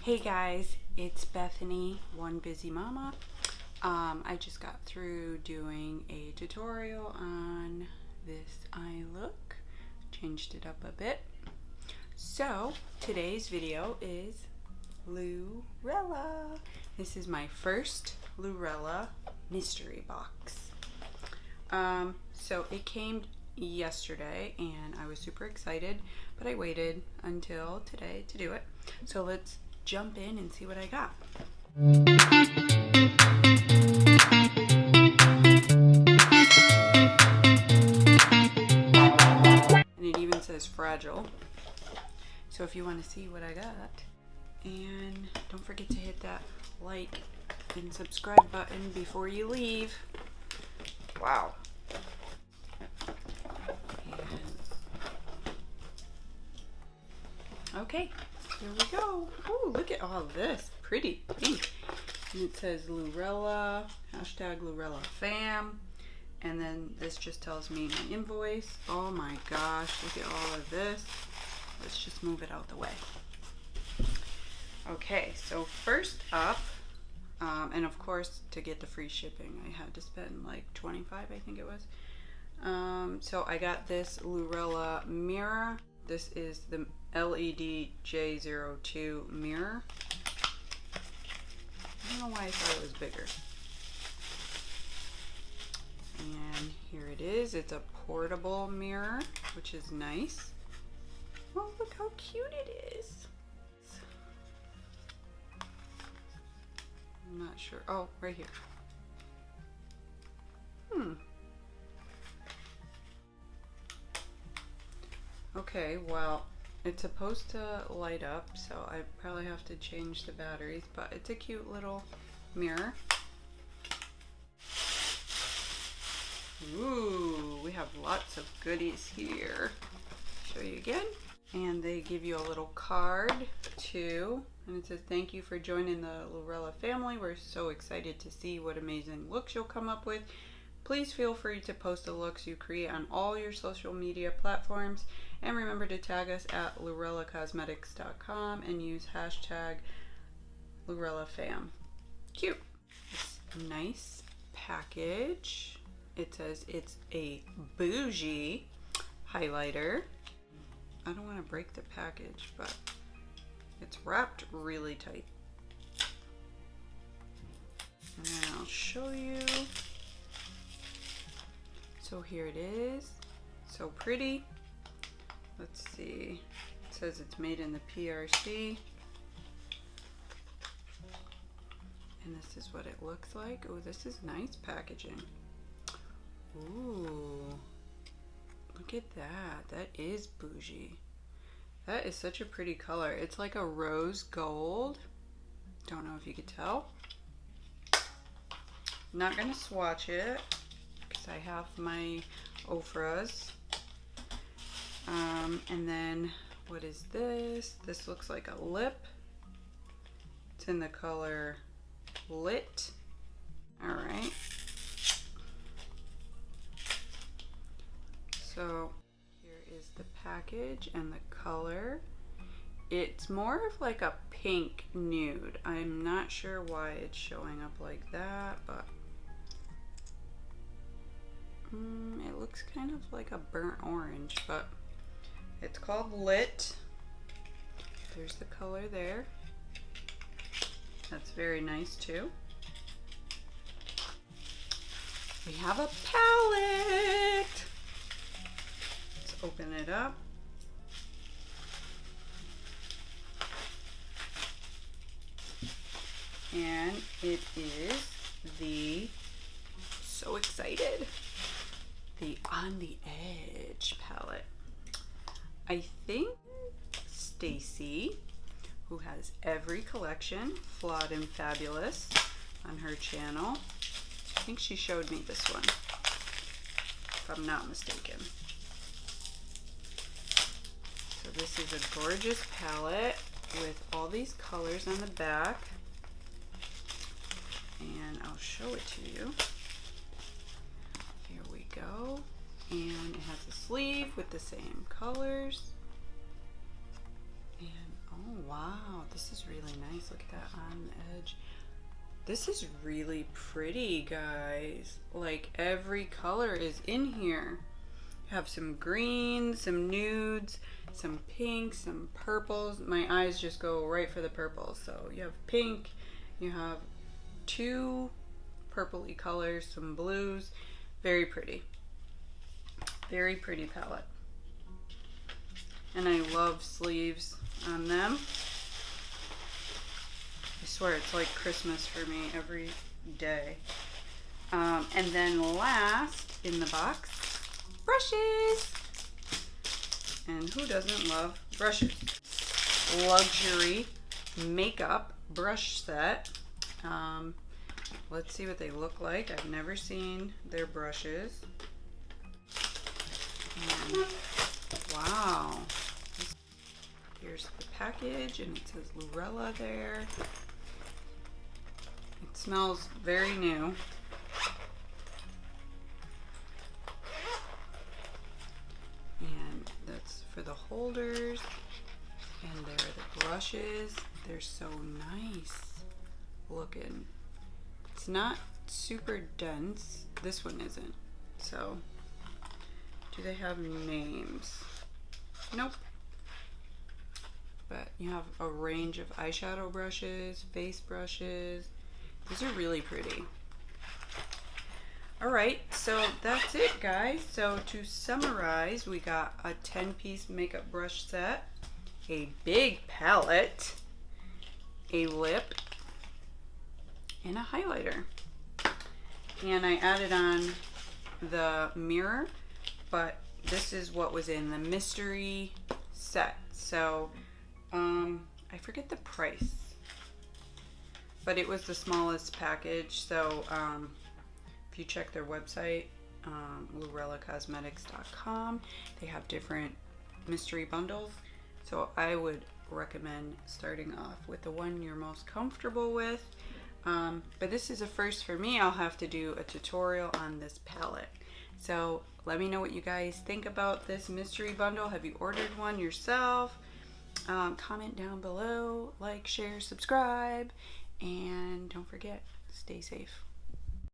Hey guys, it's Bethany, One Busy Mama. I just got through doing a tutorial on this eye look. Changed it up a bit. So today's video is Lurella. This is my first Lurella mystery box. So it came yesterday and I was super excited, but I waited until today to do it. So let's jump in and see what I got. And it even says fragile. So if you want to see what I got, and don't forget to hit that like and subscribe button before you leave. Wow. Okay, here we go. Oh, look at all this pretty pink. And it says Lurella, hashtag Lurella fam. And then this just tells me my invoice. Oh my gosh, look at all of this. Let's just move it out the way. Okay, so first up, and of course to get the free shipping, I had to spend like $25, I think it was. So I got this Lurella mirror. This is the LED J02 mirror. I don't know why I thought it was bigger. And here it is. It's a portable mirror, which is nice. Oh, look how cute it is. I'm not sure. Oh, right here. Okay, well, it's supposed to light up, so I probably have to change the batteries, but it's a cute little mirror. Ooh, we have lots of goodies here. Show you again. And they give you a little card too. And it says, thank you for joining the Lurella family. We're so excited to see what amazing looks you'll come up with. Please feel free to post the looks you create on all your social media platforms. And remember to tag us at LurellACosmetics.com and use hashtag LurellaFam. Cute. This nice package. It says it's a bougie highlighter. I don't want to break the package, but it's wrapped really tight. And then I'll show you. So here it is. So pretty. Let's see. It says it's made in the PRC. And this is what it looks like. Oh, this is nice packaging. Ooh. Look at that. That is bougie. That is such a pretty color. It's like a rose gold. Don't know if you could tell. Not gonna swatch it because I have my Ofras. And then what is this? This looks like a lip. It's in the color Lit. All right. So here is the package and the color. It's more of like a pink nude. I'm not sure why it's showing up like that, but it looks kind of like a burnt orange, but it's called Lit. There's the color there. That's very nice too. We have a palette. Let's open it up. And it is the, so excited, the On the Edge palette. I think Stacy, who has every collection, Flawed and Fabulous, on her channel. I think she showed me this one, if I'm not mistaken. So this is a gorgeous palette with all these colors on the back. And I'll show it to you. Here we go. And it has a sleeve with the same colors. And oh Wow, this is really nice. Look at that on the edge. This is really pretty, guys. Like, every color is in here. You have some greens, some nudes, some pinks, some purples. My eyes just go right for the purples. So you have pink, you have 2 purpley colors, some blues. Very pretty. Very pretty palette. And I love sleeves on them. I swear it's like Christmas for me every day. And then last in the box, brushes. And who doesn't love brushes? Luxury makeup brush set. Let's see what they look like. I've never seen their brushes. And wow. Here's the package, and it says Lurella there. It smells very new. And that's for the holders. And there are the brushes. They're so nice looking. It's not super dense. This one isn't. So, do they have names? Nope. But you have a range of eyeshadow brushes, face brushes. These are really pretty. Alright, so that's it, guys. So to summarize, we got a 10-piece makeup brush set, a big palette, a lip, and a highlighter. And I added on the mirror, but this is what was in the mystery set. So I forget the price, but it was the smallest package. So if you check their website, LurellaCosmetics.com, they have different mystery bundles. So I would recommend starting off with the one you're most comfortable with. But this is a first for me. I'll have to do a tutorial on this palette. So let me know what you guys think about this mystery bundle. Have you ordered one yourself? Comment down below, like, share, subscribe, and don't forget, stay safe.